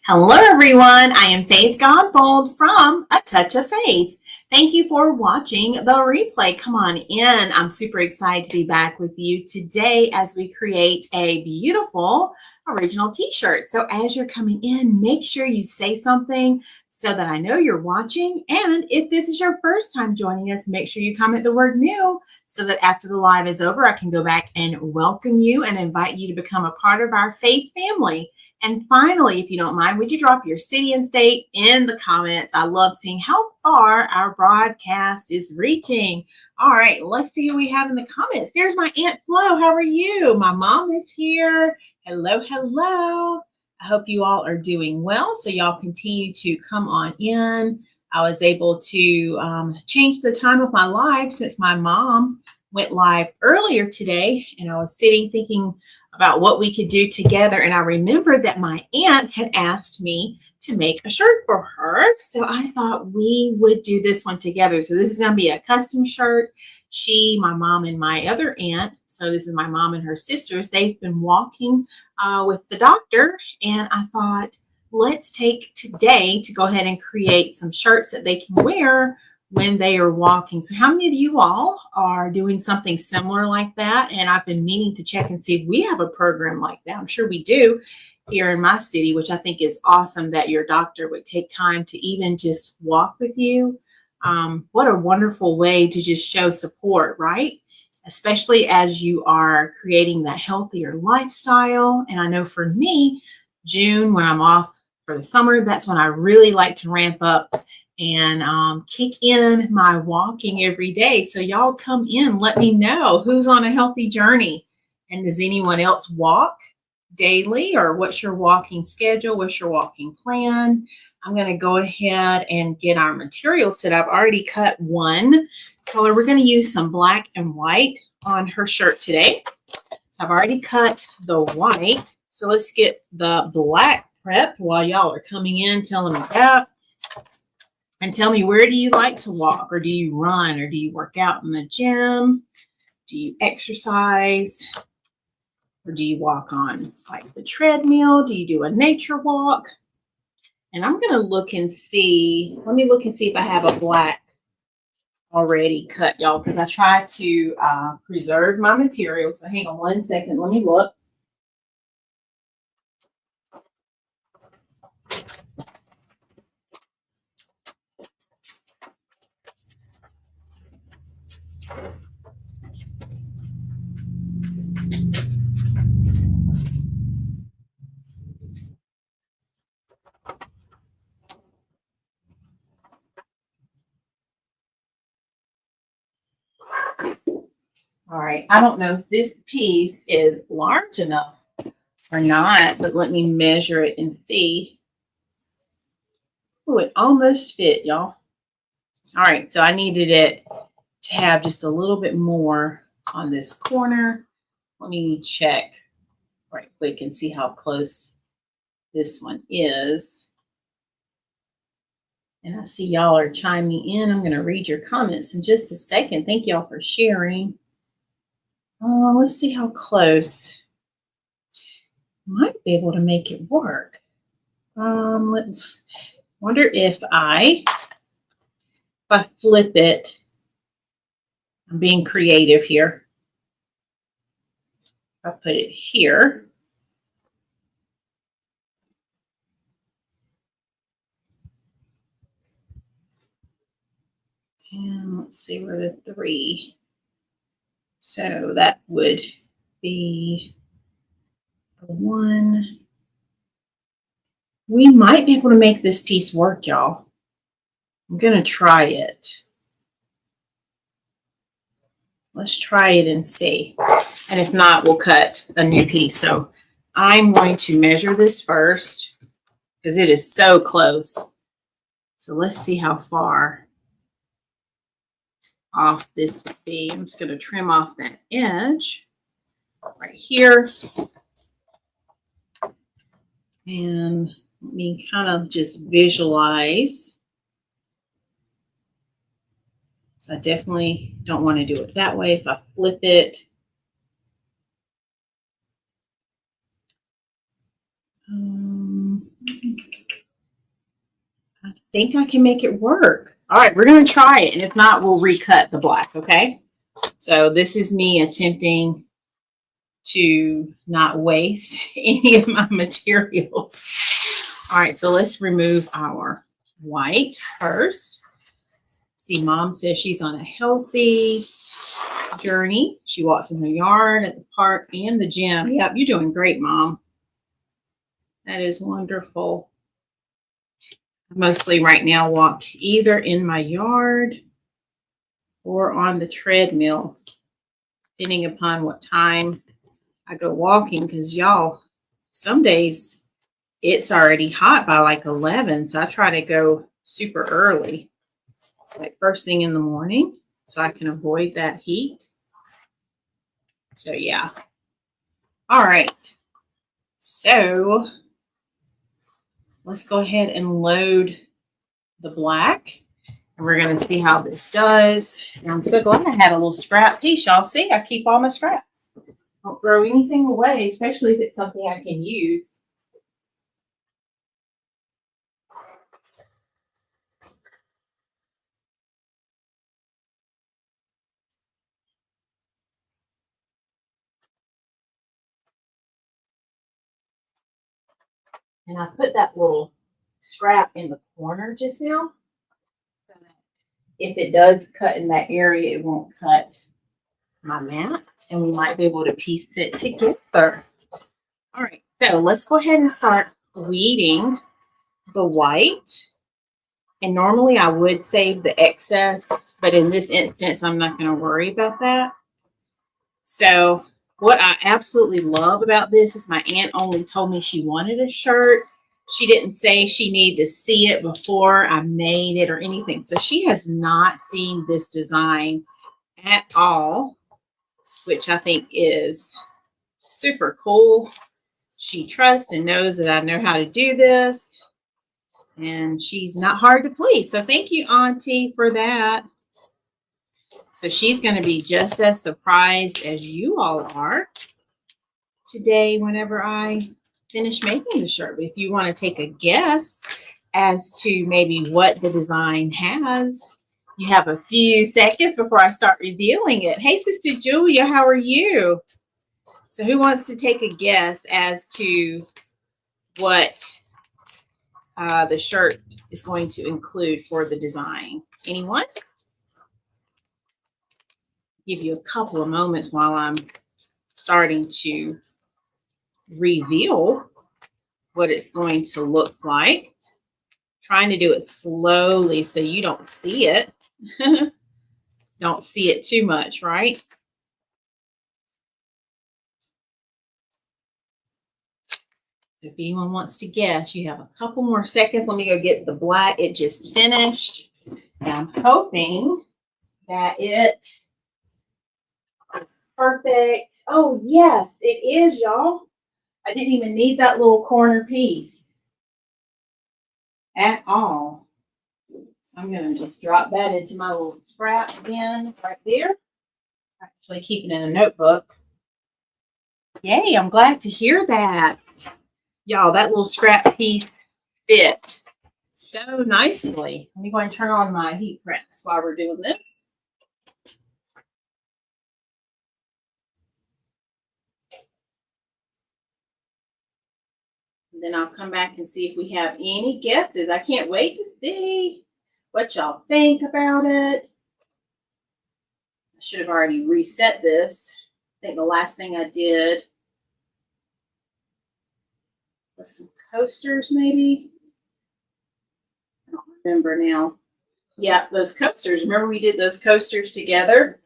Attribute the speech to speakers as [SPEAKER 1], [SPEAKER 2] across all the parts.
[SPEAKER 1] Hello, everyone. I am Faith Godbold from A Touch of Faith. Thank you for watching the replay. Come on in. I'm super excited to be back with you today as we create a beautiful original t-shirt. So as you're coming in, make sure you say something so that I know you're watching. And if this is your first time joining us, make sure you comment the word new so that after the live is over, I can go back and welcome you and invite you to become a part of our faith family. And finally, if you don't mind, would you drop your city and state in the comments? I love seeing how far our broadcast is reaching. All right, let's see who we have in the comments. There's my Aunt Flo. How are you? My mom is here. Hello, hello. I hope you all are doing well. So y'all continue to come on in. I was able to change the time of my live since my mom went live earlier today. And I was sitting thinking about what we could do together. And I remembered that my aunt had asked me to make a shirt for her. So I thought we would do this one together. So this is going to be a custom shirt. She, my mom, and my other aunt, so this is my mom and her sisters, they've been walking with the doctor. And I thought, let's take today to go ahead and create some shirts that they can wear when they are walking. So how many of you all are doing something similar like that? And I've been meaning to check and see if we have a program like that. I'm sure we do here in my city, which I think is awesome that your doctor would take time to even just walk with you. What a wonderful way to just show support, right? Especially as you are creating that healthier lifestyle. And I know for me, June, when I'm off for the summer, that's when I really like to ramp up and kick in my walking every day. So y'all come in, let me know who's on a healthy journey. And does anyone else walk daily, or what's your walking schedule? What's your walking plan? I'm going to go ahead and get our material set up. I already cut one color. We're going to use some black and white on her shirt today. So I've already cut the white. So let's get the black prepped while y'all are coming in, telling me that. And tell me, where do you like to walk? Or do you run? Or do you work out in the gym? Do you exercise? Or do you walk on like the treadmill? Do you do a nature walk? And I'm going to look and see. Let me look and see if I have a black already cut, y'all, because I try to preserve my material. So hang on one second. Let me look. All right, I don't know if this piece is large enough or not, but let me measure it and see. Oh, it almost fit, y'all. All right, so I needed it to have just a little bit more on this corner. Let me check right quick and see how close this one is. And I see y'all are chiming in. I'm going to read your comments in just a second. Thank y'all for sharing. Let's see how close. Might be able to make it work. Let's wonder if I flip it. I'm being creative here. I'll put it here. And let's see where the 3. So that would be the 1. We might be able to make this piece work, y'all. I'm going to try it. Let's try it and see. And if not, we'll cut a new piece. So I'm going to measure this first because it is so close. So let's see how far off this would be. I'm just going to trim off that edge right here. And let me kind of just visualize. So I definitely don't want to do it that way. If I flip it, think I can make it work. All right, we're going to try it. And if not, we'll recut the black, okay? So this is me attempting to not waste any of my materials. All right, so let's remove our white first. See, Mom says she's on a healthy journey. She walks in the yard, at the park, and the gym. Yep, you're doing great, Mom. That is wonderful. I mostly right now walk either in my yard or on the treadmill, depending upon what time I go walking, because y'all, some days it's already hot by like 11, so I try to go super early, like first thing in the morning, so I can avoid that heat. So yeah. All right. So let's go ahead and load the black. And we're going to see how this does. And I'm so glad I had a little scrap piece. Y'all see, I keep all my scraps. Don't throw anything away, especially if it's something I can use. And I put that little scrap in the corner just now, so that if it does cut in that area, it won't cut my mat, and we might be able to piece it together. All right, so let's go ahead and start weeding the white. And normally I would save the excess, but in this instance, I'm not going to worry about that. So what I absolutely love about this is my aunt only told me she wanted a shirt. She didn't say she needed to see it before I made it or anything. So she has not seen this design at all, which I think is super cool. She trusts and knows that I know how to do this, and she's not hard to please. So thank you, Auntie, for that. So she's going to be just as surprised as you all are today whenever I finish making the shirt. But if you want to take a guess as to maybe what the design has, you have a few seconds before I start revealing it. Hey, Sister Julia, how are you? So who wants to take a guess as to what the shirt is going to include for the design? Anyone? Give you a couple of moments while I'm starting to reveal what it's going to look like. Trying to do it slowly so you don't see it. Don't see it too much, right? If anyone wants to guess, you have a couple more seconds. Let me go get the black. It just finished. And I'm hoping that it is perfect. Oh, yes, it is, y'all. I didn't even need that little corner piece at all. So I'm going to just drop that into my little scrap bin right there. Actually keeping it in a notebook. Yay, I'm glad to hear that. Y'all, that little scrap piece fit so nicely. Let me go and turn on my heat press while we're doing this. And then I'll come back and see if we have any guesses. I can't wait to see what y'all think about it. I should have already reset this. I think the last thing I did was some coasters, maybe. I don't remember now. Yeah, those coasters. Remember we did those coasters together?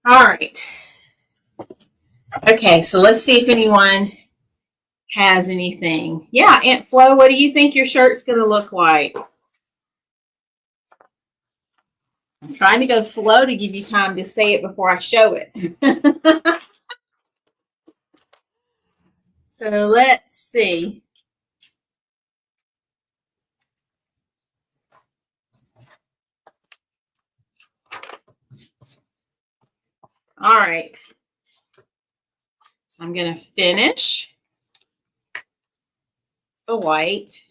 [SPEAKER 1] All right. Okay, so let's see if anyone has anything. Yeah, Aunt Flo, what do you think your shirt's going to look like? I'm trying to go slow to give you time to say it before I show it. So let's see. All right. So I'm going to finish the white.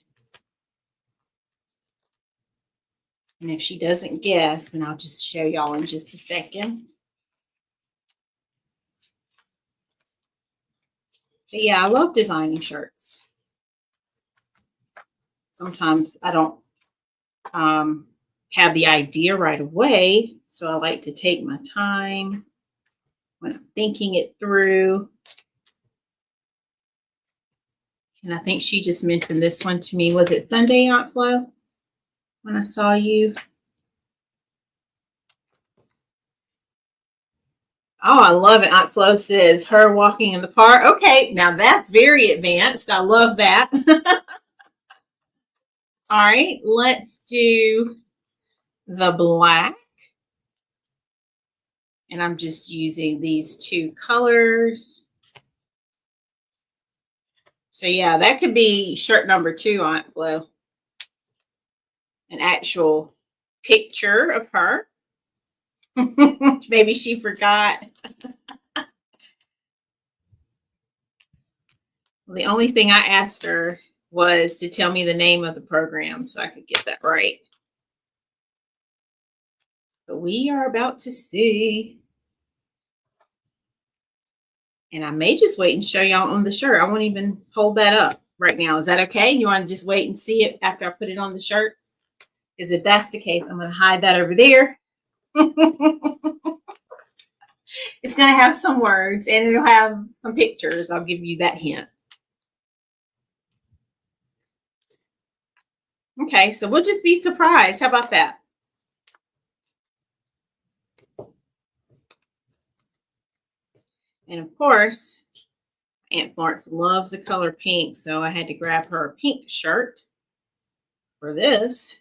[SPEAKER 1] And if she doesn't guess, then I'll just show y'all in just a second. But yeah, I love designing shirts. Sometimes I don't have the idea right away, so I like to take my time when I'm thinking it through. And I think she just mentioned this one to me. Was it Sunday, Aunt Flo, when I saw you? Oh, I love it. Aunt Flo says her walking in the park. Okay, now that's very advanced. I love that. All right, let's do the black. And I'm just using these two colors. So yeah, that could be shirt number 2, Aunt Flo. An actual picture of her. Maybe she forgot. Well, the only thing I asked her was to tell me the name of the program so I could get that right. But we are about to see. And I may just wait and show y'all on the shirt. I won't even hold that up right now. Is that okay? You want to just wait and see it after I put it on the shirt? Because if that's the case, I'm going to hide that over there. It's going to have some words and it'll have some pictures. I'll give you that hint. Okay, so we'll just be surprised. How about that? And of course, Aunt Florence loves the color pink, so I had to grab her a pink shirt for this.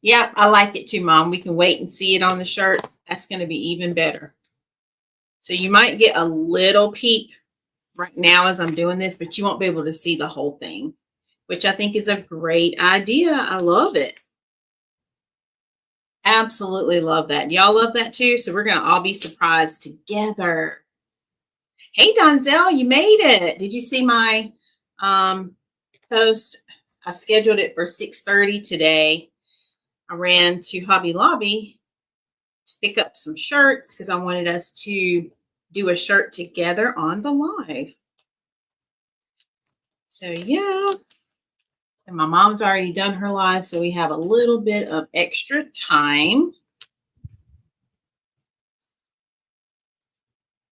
[SPEAKER 1] Yeah, I like it too, Mom. We can wait and see it on the shirt. That's going to be even better. So you might get a little peek right now as I'm doing this, but you won't be able to see the whole thing, which I think is a great idea. I love it. Absolutely love that. Y'all love that too? So we're going to all be surprised together. Hey, Donzel, you made it. Did you see my post? I scheduled it for 6:30 today. I ran to Hobby Lobby to pick up some shirts because I wanted us to do a shirt together on the live. So yeah, and my mom's already done her live, so we have a little bit of extra time.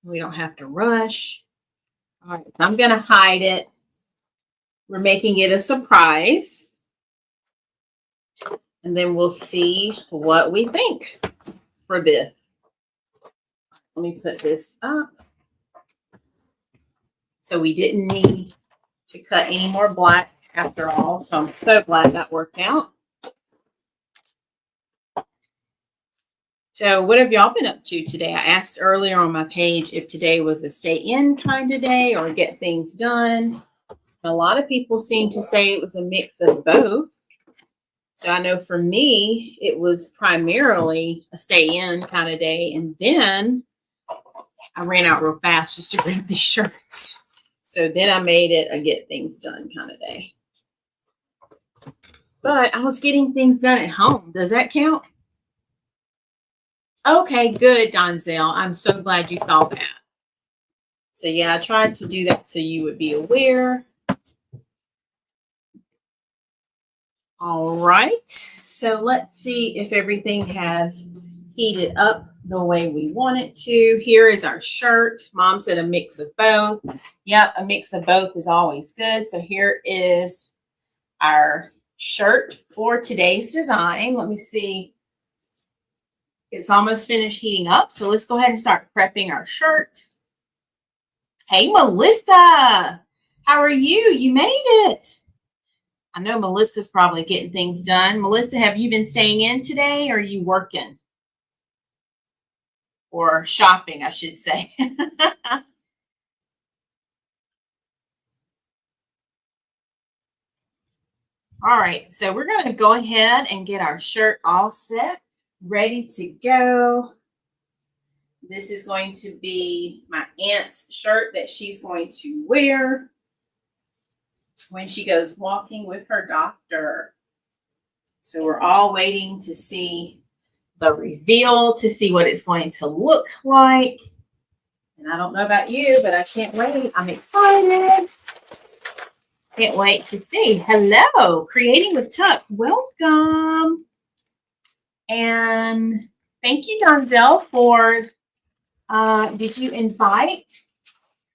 [SPEAKER 1] We don't have to rush. All right, I'm going to hide it. We're making it a surprise. And then we'll see what we think for this. Let me put this up. So we didn't need to cut any more black after all. So I'm so glad that worked out. So what have y'all been up to today? I asked earlier on my page if today was a stay in kind of day or get things done. A lot of people seem to say it was a mix of both. So I know for me, it was primarily a stay in kind of day. And then I ran out real fast just to grab these shirts. So then I made it a get things done kind of day. But I was getting things done at home. Does that count? Okay, good, Donzel. I'm so glad you saw that. So yeah, I tried to do that so you would be aware. All right. So let's see if everything has heated up the way we want it to. Here is our shirt. Mom said a mix of both. Yep, a mix of both is always good. So here is our shirt for today's design. Let me see. It's almost finished heating up. So let's go ahead and start prepping our shirt. Hey, Melissa. How are you? You made it. I know Melissa's probably getting things done. Melissa, have you been staying in today or are you working? Or shopping, I should say. All right, so we're going to go ahead and get our shirt all set, ready to go. This is going to be my aunt's shirt that she's going to wear when she goes walking with her doctor. So we're all waiting to see the reveal, to see what it's going to look like. And I don't know about you, but I can't wait. I'm excited. Can't wait to see. Hello, Creating with Tuck. Welcome. And thank you, Donzel, for, did you invite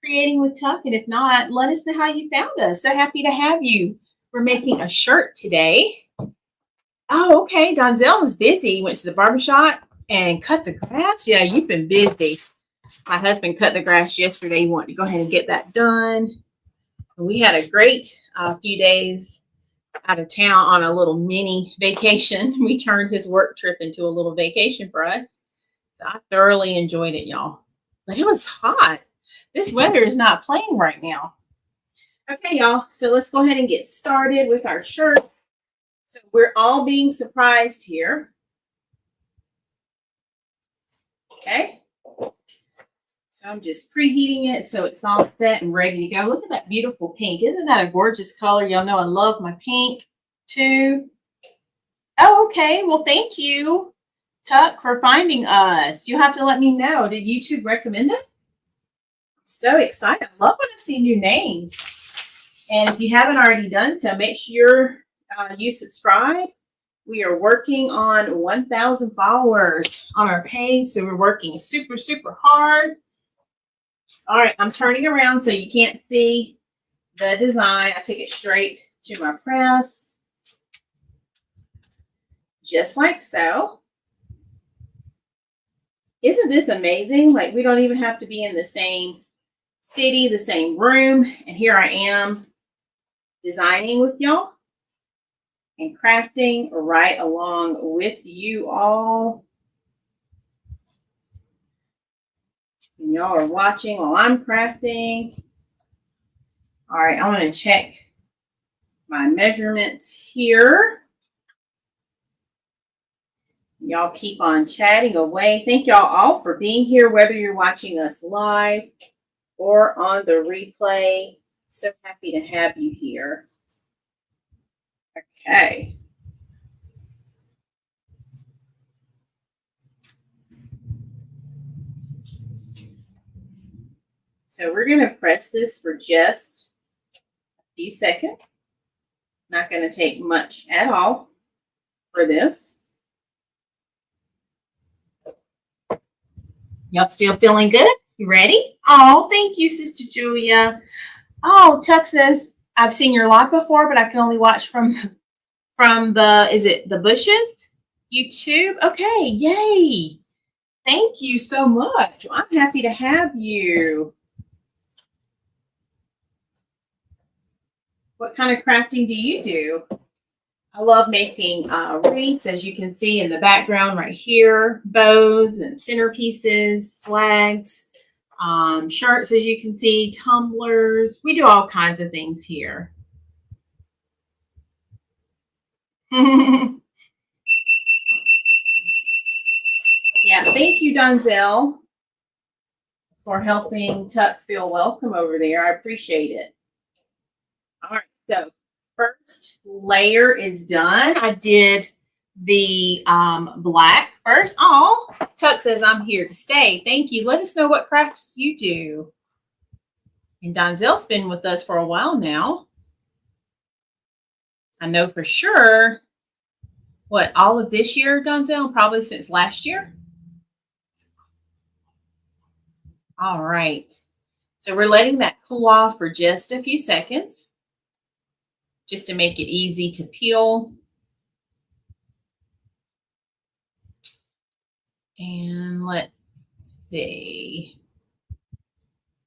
[SPEAKER 1] Creating with Tuck? And if not, let us know how you found us. So happy to have you. We're making a shirt today. Oh, okay. Donzel was busy. He went to the barbershop and cut the grass. Yeah, you've been busy. My husband cut the grass yesterday. He wanted to go ahead and get that done. We had a great few days out of town on a little mini vacation. We turned his work trip into a little vacation for us. So I thoroughly enjoyed it, y'all. But it was hot. This weather is not playing right now. Okay, y'all. So let's go ahead and get started with our shirt. So we're all being surprised here. Okay. So I'm just preheating it so it's all set and ready to go. Look at that beautiful pink. Isn't that a gorgeous color? Y'all know I love my pink too. Oh, okay. Well, thank you, Tuck, for finding us. You have to let me know. Did YouTube recommend us? I'm so excited. I love when I see new names. And if you haven't already done so, make sure you subscribe. We are working on 1,000 followers on our page. So we're working super, super hard. All right, I'm turning around so you can't see the design. I took it straight to my press. Just like so. Isn't this amazing? Like, we don't even have to be in the same city, the same room. And here I am designing with y'all and crafting right along with you all. And y'all are watching while I'm crafting. All right, I want to check my measurements here. Y'all keep on chatting away. Thank y'all all for being here, whether you're watching us live or on the replay. So happy to have you here. Okay. So we're going to press this for just a few seconds. Not going to take much at all for this. Y'all still feeling good? You ready? Oh, thank you, Sister Julia. Oh, Tuck says, I've seen your live before, but I can only watch from the, is it the bushes? YouTube? Okay, yay. Thank you so much. I'm happy to have you. What kind of crafting do you do? I love making wreaths, as you can see in the background right here, bows and centerpieces, swags, shirts, as you can see, tumblers. We do all kinds of things here. Yeah, thank you, Donzel, for helping Tuck feel welcome over there. I appreciate it. All right, so first layer is done. I did the black first. Oh, Tuck says I'm here to stay. Thank you. Let us know what crafts you do. And Donzel's been with us for a while now. I know for sure. What, all of this year, Donzel? Probably since last year. All right. So we're letting that cool off for just a few seconds, just to make it easy to peel. And let's see.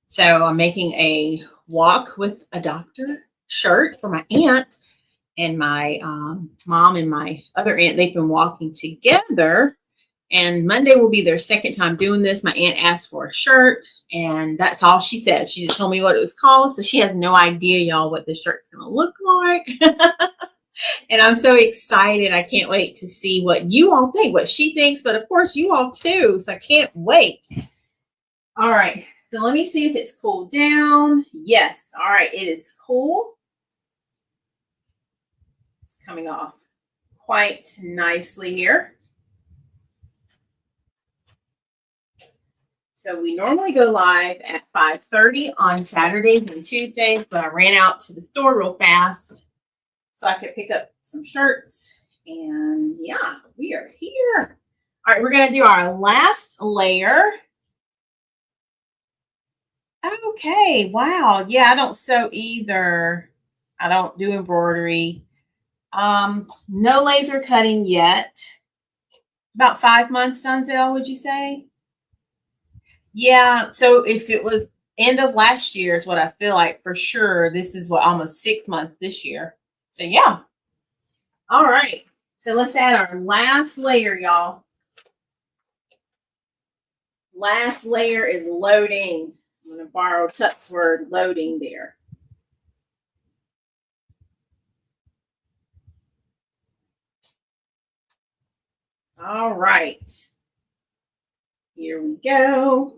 [SPEAKER 1] So I'm making a walk with a doctor shirt for my aunt, and my mom and my other aunt. They've been walking together, and Monday will be their second time doing this. My aunt asked for a shirt, and that's all she said. She just told me what it was called, so she has no idea, y'all, what this shirt's going to look like. And I'm so excited. I can't wait to see what you all think, what she thinks, but of course you all too. So I can't wait. All right. So let me see if it's cooled down. Yes. All right. It is cool. It's coming off quite nicely here. So we normally go live at 5:30 on Saturdays and Tuesdays, but I ran out to the store real fast so I could pick up some shirts. And yeah, we are here. All right, we're going to do our last layer. Okay, wow. Yeah, I don't sew either. I don't do embroidery. No laser cutting yet. About 5 months, Donzel, would you say? Yeah. So if it was end of last year is what I feel like for sure. This is what almost 6 months this year. So yeah. All right. So let's add our last layer, y'all. Last layer is loading. I'm going to borrow Tuck's word, loading there. All right. Here we go.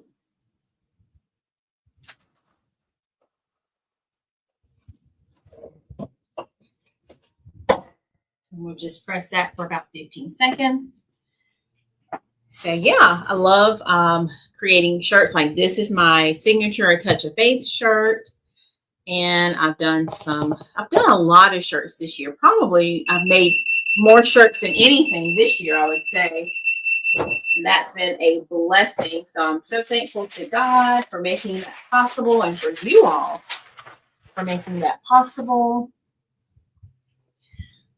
[SPEAKER 1] And we'll just press that for about 15 seconds. So yeah, I love creating shirts like this. Is my signature A Touch of Faith shirt. And I've done a lot of shirts this year. Probably I've made more shirts than anything this year, I would say. And that's been a blessing. So I'm so thankful to God for making that possible and for you all for making that possible.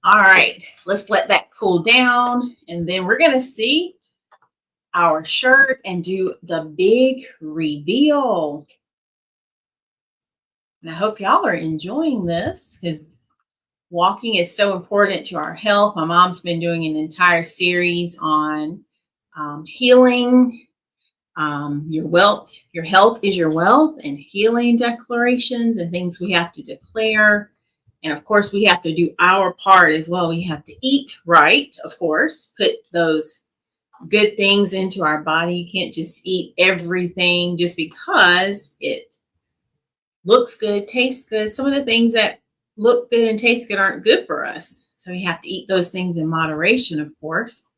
[SPEAKER 1] All right, let's let that cool down. And then we're going to see our shirt and do the big reveal. And I hope y'all are enjoying this because walking is so important to our health. My mom's been doing an entire series on healing, your wealth. Your health is your wealth, and healing declarations and things we have to declare. And of course, we have to do our part as well. We have to eat right, of course, put those good things into our body. You can't just eat everything just because it looks good, tastes good. Some of the things that look good and taste good aren't good for us. So we have to eat those things in moderation, of course.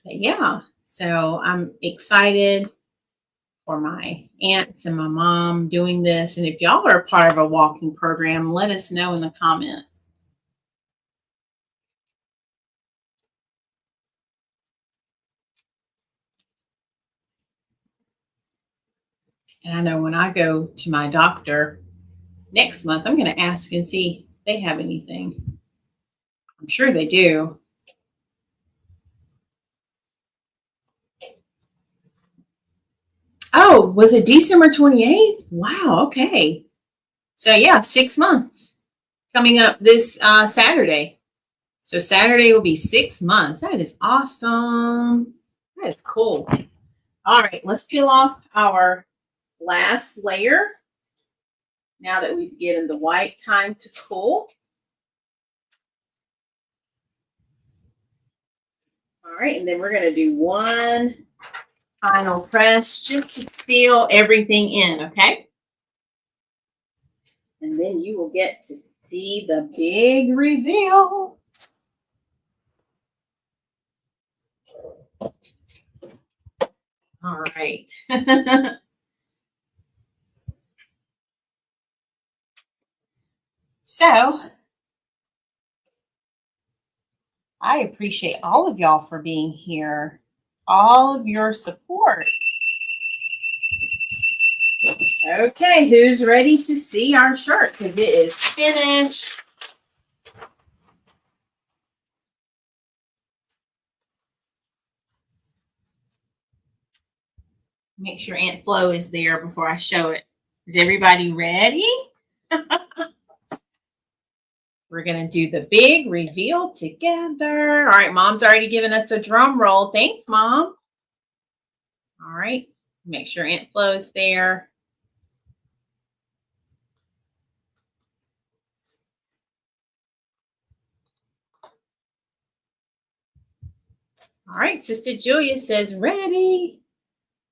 [SPEAKER 1] But yeah, so I'm excited for my aunts and my mom doing this. And if y'all are a part of a walking program, let us know in the comments. And I know when I go to my doctor next month, I'm going to ask and see if they have anything. I'm sure they do. Oh, was it December 28th? Wow. Okay. So yeah, 6 months coming up this Saturday. So Saturday will be 6 months. That is awesome. That is cool. All right, let's peel off our last layer. Now that we've given the white time to cool. All right, and then we're going to do one final press just to seal everything in, okay? And then you will get to see the big reveal. All right. So I appreciate all of y'all for being here, all of your support. Okay, who's ready to see our shirt? Because it is finished. Make sure Aunt Flo is there before I show it. Is everybody ready? We're going to do the big reveal together. All right, Mom's already given us a drum roll. Thanks, Mom. All right, make sure Aunt Flo is there. All right, Sister Julia says ready.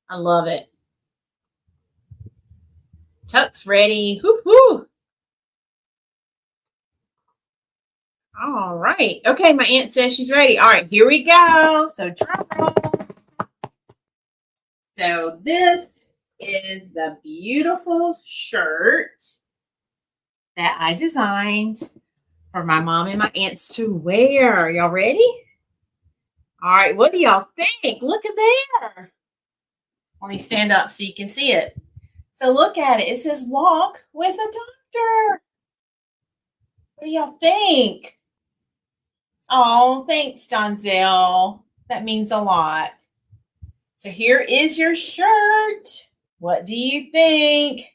[SPEAKER 1] I love it. Tuck's ready. Woo-hoo. All right. Okay, my aunt says she's ready. All right, here we go. So drum roll. So this is the beautiful shirt that I designed for my mom and my aunts to wear. Y'all ready? All right, what do y'all think? Look at there. Let me stand up so you can see it. So look at it. It says walk with a doctor. What do y'all think? Oh, thanks, Donzel. That means a lot. So here is your shirt. What do you think?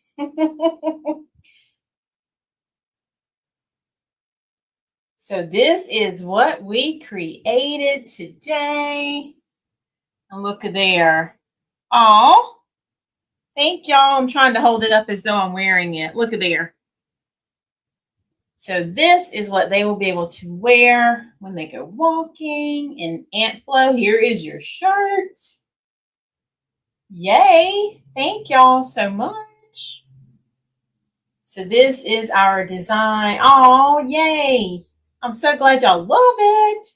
[SPEAKER 1] So this is what we created today. And look at there. Oh, thank y'all. I'm trying to hold it up as though I'm wearing it. Look at there. So this is what they will be able to wear when they go walking. And Aunt Flo, here is your shirt. Yay. Thank y'all so much. So this is our design. Oh, yay. I'm so glad y'all love it.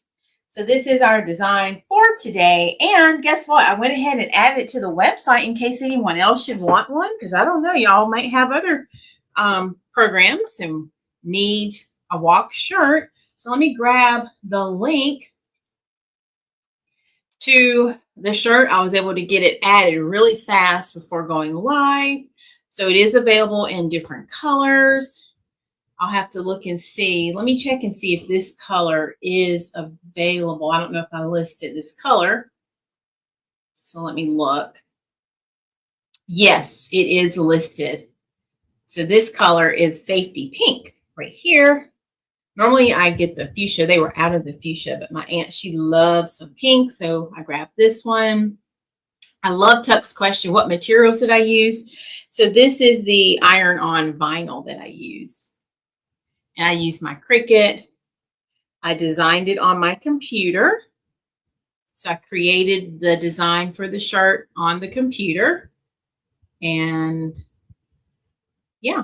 [SPEAKER 1] So this is our design for today. And guess what? I went ahead and added it to the website in case anyone else should want one, because I don't know, y'all might have other programs and need a walk shirt. So let me grab the link to the shirt. I was able to get it added really fast before going live. So it is available in different colors. I'll have to look and see. Let me check and see if this color is available. I don't know if I listed this color. So let me look. Yes, it is listed. So this color is safety pink right here. Normally I get the fuchsia. They were out of the fuchsia, but my aunt, she loves some pink. So I grabbed this one. I love Tuck's question. What materials did I use? So this is the iron-on vinyl that I use. And I used my Cricut. I designed it on my computer. So I created the design for the shirt on the computer. And yeah,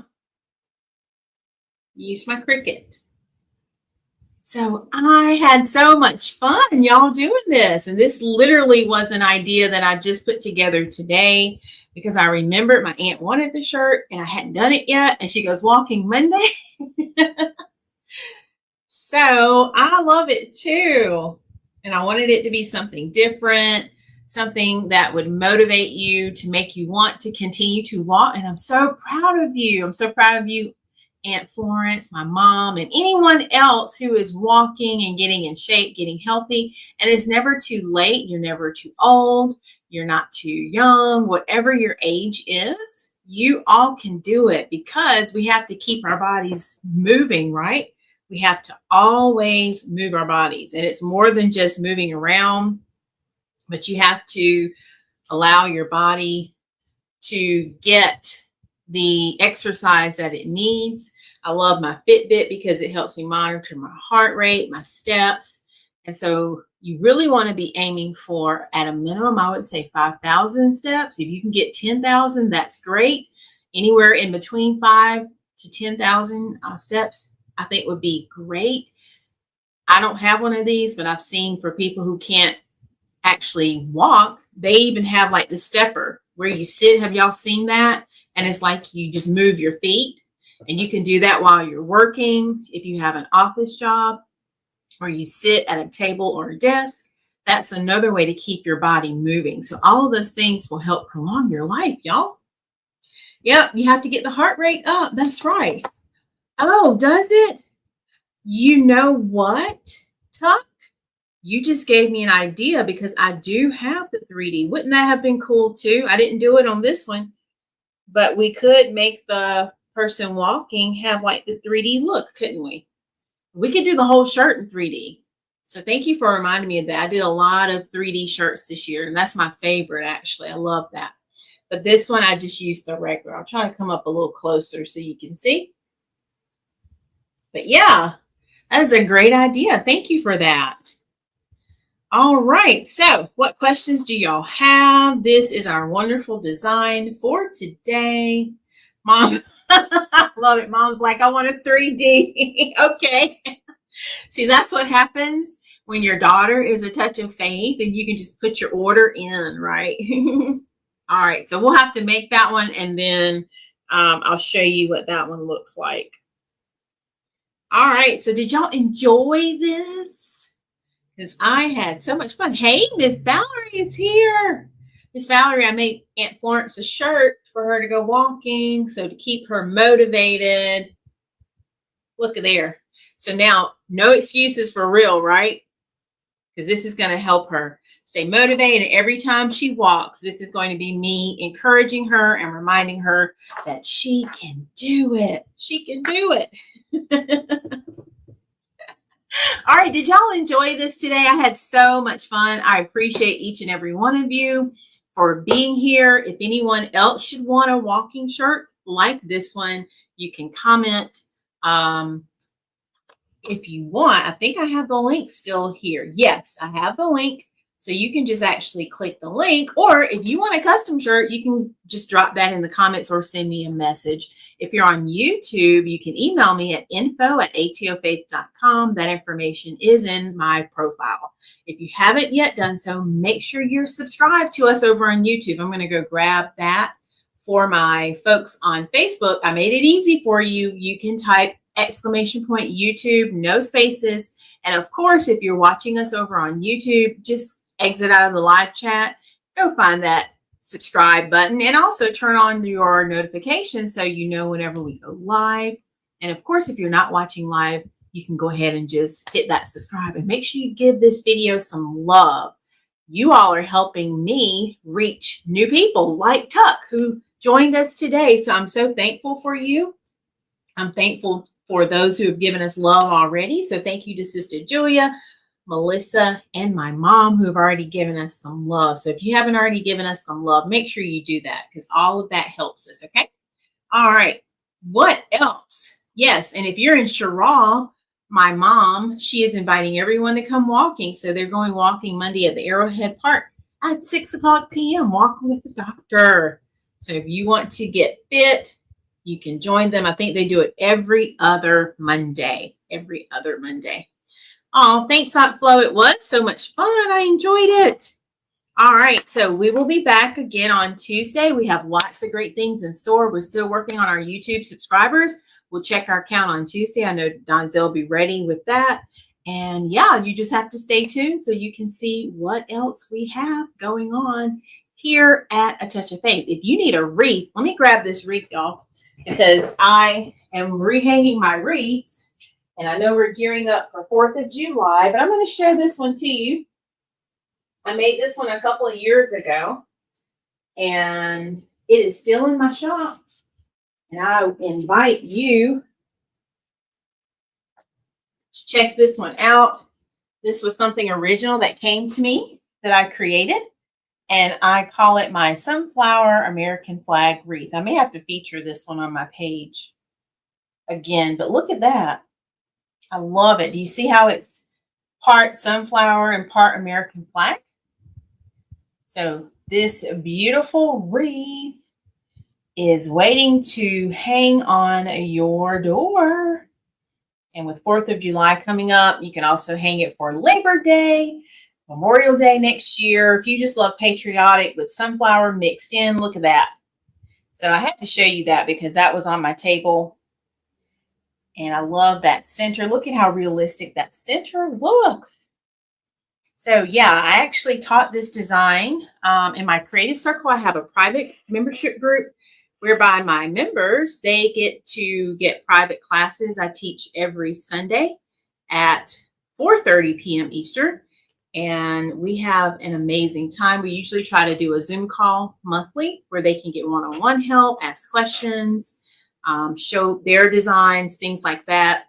[SPEAKER 1] used my Cricut. So I had so much fun, y'all, doing this. And this literally was an idea that I just put together today because I remembered my aunt wanted the shirt and I hadn't done it yet. And she goes walking Monday. So I love it too. And I wanted it to be something different, something that would motivate you to make you want to continue to walk. And I'm so proud of you. I'm so proud of you, Aunt Florence, my mom, and anyone else who is walking and getting in shape, getting healthy. And it's never too late. You're never too old. You're not too young. Whatever your age is, you all can do it because we have to keep our bodies moving, right? We have to always move our bodies. And it's more than just moving around, but you have to allow your body to get the exercise that it needs. I love my Fitbit because it helps me monitor my heart rate, my steps. And so you really want to be aiming for, at a minimum, I would say 5,000 steps. If you can get 10,000, that's great. Anywhere in between 5 to 10,000 steps, I think would be great. I don't have one of these, but I've seen for people who can't actually walk, they even have like the stepper where you sit. Have y'all seen that? And it's like you just move your feet, and you can do that while you're working. If you have an office job or you sit at a table or a desk, that's another way to keep your body moving. So all of those things will help prolong your life, y'all. Yep, you have to get the heart rate up. That's right. Oh, does it? You know what, Tuck? You just gave me an idea because I do have the 3D. Wouldn't that have been cool too? I didn't do it on this one, but we could make the person walking have like the 3D look, couldn't we? We could do the whole shirt in 3D. So thank you for reminding me of that. I did a lot of 3D shirts this year, and that's my favorite, actually. I love that. But this one, I just used the regular. I'll try to come up a little closer so you can see. But yeah, that is a great idea. Thank you for that. All right. So what questions do y'all have? This is our wonderful design for today. Mom, I love it. Mom's like, I want a 3D. Okay. See, that's what happens when your daughter is a touch of faith and you can just put your order in, right? All right. So we'll have to make that one, and then I'll show you what that one looks like. All right. So did y'all enjoy this? Because I had so much fun. Hey, Miss Valerie is here. Miss Valerie, I made Aunt Florence a shirt for her to go walking, so to keep her motivated. Look at there. So now, no excuses for real, right? Because this is going to help her stay motivated. Every time she walks, this is going to be me encouraging her and reminding her that she can do it. She can do it. All right. Did y'all enjoy this today? I had so much fun. I appreciate each and every one of you for being here. If anyone else should want a walking shirt like this one, you can comment. If you want, I think I have the link still here. Yes, I have the link. So you can just actually click the link, or if you want a custom shirt, you can just drop that in the comments or send me a message. If you're on YouTube, you can email me at info@atofaith.com. That information is in my profile. If you haven't yet done so, make sure you're subscribed to us over on YouTube. I'm going to go grab that. For my folks on Facebook, I made it easy for you. You can type !YouTube, no spaces. And of course, if you're watching us over on YouTube, just exit out of the live chat, go find that subscribe button, and also turn on your notifications so you know whenever we go live. And of course, if you're not watching live, you can go ahead and just hit that subscribe, and make sure you give this video some love. You all are helping me reach new people like Tuck, who joined us today. So I'm so thankful for you. I'm thankful for those who have given us love already. So thank you to Sister Julia, Melissa, and my mom, who have already given us some love. So if you haven't already given us some love, make sure you do that, because all of that helps us. Okay. All right. What else? Yes. And if you're in Cheraw, my mom, she is inviting everyone to come walking. So they're going walking Monday at the Arrowhead Park at 6:00 p.m. walking with the doctor. So if you want to get fit, you can join them. I think they do it every other Monday. Every other Monday. Oh, thanks, Aunt Flo. It was so much fun. I enjoyed it. All right. So we will be back again on Tuesday. We have lots of great things in store. We're still working on our YouTube subscribers. We'll check our count on Tuesday. I know Donzel will be ready with that. And yeah, you just have to stay tuned so you can see what else we have going on here at A Touch of Faith. If you need a wreath, let me grab this wreath, y'all, because I am rehanging my wreaths, and I know we're gearing up for 4th of July, but I'm going to show this one to you. I made this one a couple of years ago, and it is still in my shop, and I invite you to check this one out. This was something original that came to me that I created, and I call it my Sunflower American Flag Wreath. I may have to feature this one on my page again, but look at that. I love it. Do you see how it's part sunflower and part American flag? So this beautiful wreath is waiting to hang on your door. And with 4th of July coming up, you can also hang it for Labor Day, Memorial Day next year. If you just love patriotic with sunflower mixed in, look at that. So I had to show you that because that was on my table. And I love that center. Look at how realistic that center looks. So yeah, I actually taught this design in my creative circle. I have a private membership group whereby my members, they get to get private classes. I teach every Sunday at 4:30 p.m. Eastern. And we have an amazing time. We usually try to do a Zoom call monthly where they can get one-on-one help, ask questions, show their designs, things like that.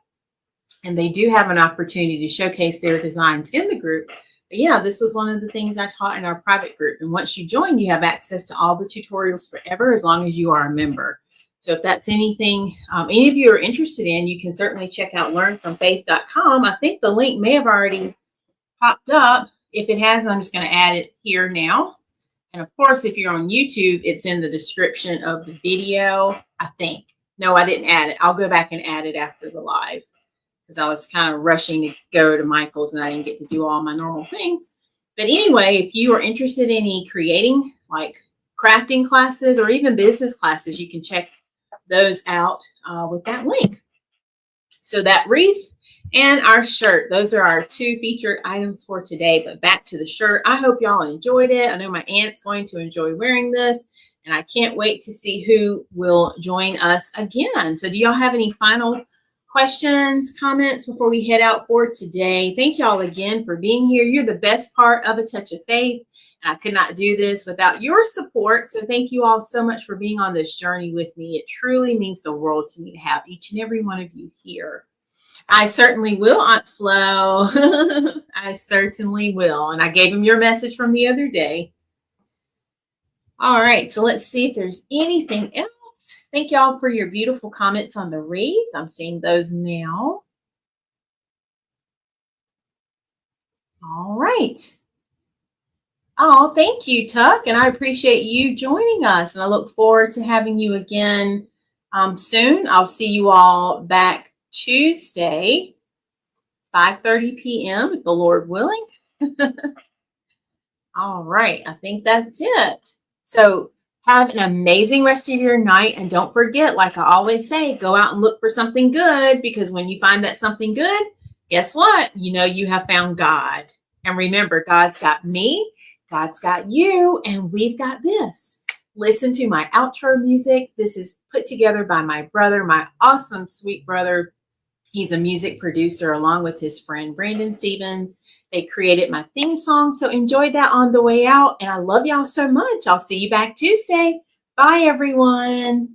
[SPEAKER 1] And they do have an opportunity to showcase their designs in the group. But yeah, this was one of the things I taught in our private group. And once you join, you have access to all the tutorials forever as long as you are a member. So if that's anything any of you are interested in, you can certainly check out learnfromfaith.com. I think the link may have already popped up. If it hasn't, I'm just going to add it here now. And of course, if you're on YouTube, it's in the description of the video, I think. No, I didn't add it. I'll go back and add it after the live because I was kind of rushing to go to Michael's and I didn't get to do all my normal things. But anyway, if you are interested in any creating, like crafting classes or even business classes, you can check those out with that link. So that wreath and our shirt, those are our two featured items for today. But back to the shirt. I hope y'all enjoyed it. I know my aunt's going to enjoy wearing this, and I can't wait to see who will join us again. So do y'all have any final questions, comments before we head out for today? Thank y'all again for being here. You're the best part of A Touch of Faith. And I could not do this without your support. So thank you all so much for being on this journey with me. It truly means the world to me to have each and every one of you here. I certainly will, Aunt Flo. I certainly will. And I gave him your message from the other day. All right, so let's see if there's anything else. Thank y'all for your beautiful comments on the wreath. I'm seeing those now. All right. Oh, thank you, Tuck. And I appreciate you joining us. And I look forward to having you again soon. I'll see you all back Tuesday, 5:30 p.m., if the Lord willing. All right. I think that's it. So have an amazing rest of your night. And don't forget, like I always say, go out and look for something good, because when you find that something good, guess what? You know you have found God. And remember, God's got me, God's got you, and we've got this. Listen to my outro music. This is put together by my brother, my awesome, sweet brother. He's a music producer along with his friend, Brandon Stevens. They created my theme song. So enjoy that on the way out. And I love y'all so much. I'll see you back Tuesday. Bye, everyone.